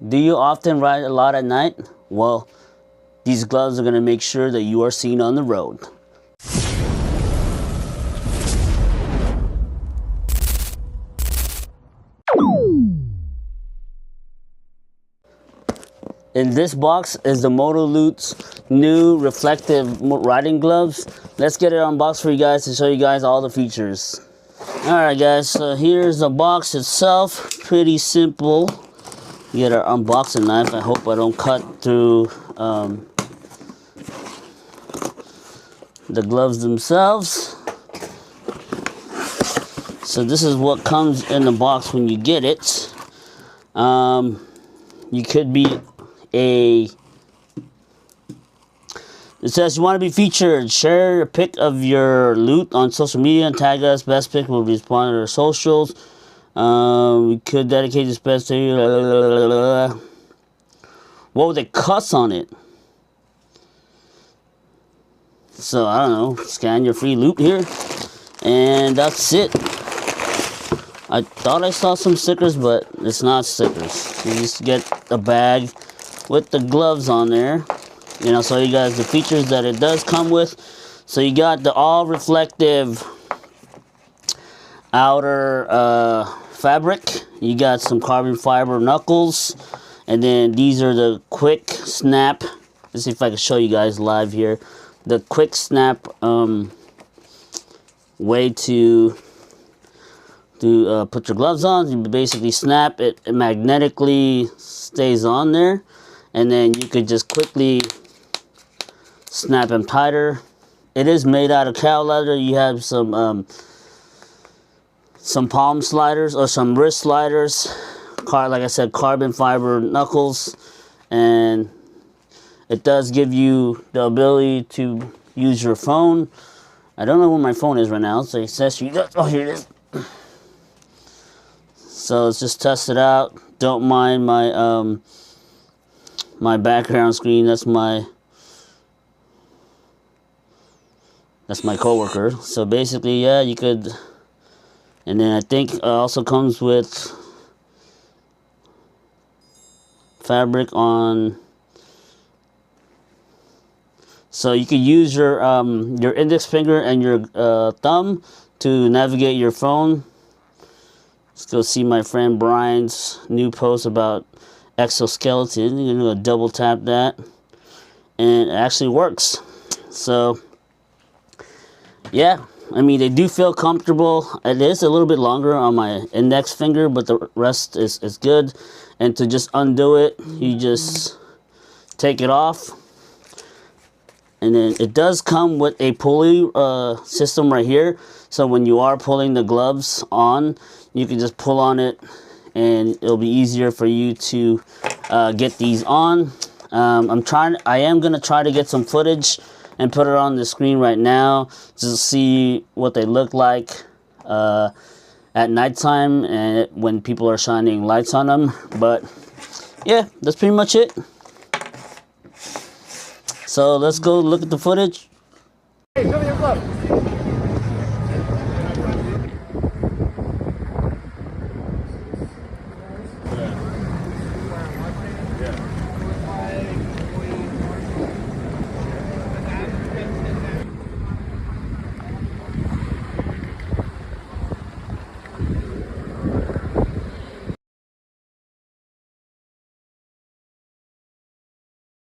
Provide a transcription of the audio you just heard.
Do you often ride a lot at night? Well, these gloves are going to make sure that you are seen on the road. In this box is the Moto's new reflective riding gloves. Let's get it unboxed for you guys to show you guys all the features. Alright guys, so here's the box itself. Pretty simple. You get our unboxing knife. I hope I don't cut through the gloves themselves. So this is what comes in the box when you get it. You could be it says you want to be featured. Share a pic of your loot on social media and tag us. Best pic will respond to our socials. We could dedicate this best to you. Whoa, they cuss on it. So I don't know. Scan your free loot here, and that's it. I thought I saw some stickers, but it's not stickers. You just get a bag with the gloves on there. And I'll show you guys the features that it does come with. So you got the all reflective outer fabric. You got some carbon fiber knuckles. And then these are the quick snap. Let's see if I can show you guys live here. The quick snap way to put your gloves on. You basically snap it, it magnetically stays on there, and then you could just quickly snap them tighter. It is made out of cow leather. You have some palm sliders or some wrist sliders, like I said, carbon fiber knuckles, and it does give you the ability to use your phone. I don't know where my phone is right now, so it says oh, here it is. So let's just test it out. Don't mind my my background screen. That's my coworker. So basically, yeah, you could. And then I think it also comes with fabric on. So you could use your index finger and your thumb to navigate your phone. Let's go see my friend Brian's new post about exoskeleton. You're going to double tap that, and it actually works. So yeah, I mean, they do feel comfortable. It is a little bit longer on my index finger, but the rest is good. And to just undo it, you just take it off. And then it does come with a pulley system right here. So when you are pulling the gloves on, you can just pull on it, and it'll be easier for you to get these on. I am gonna try to get some footage and put it on the screen right now to see what they look like at nighttime and when people are shining lights on them. But yeah, that's pretty much it. So let's go look at the footage.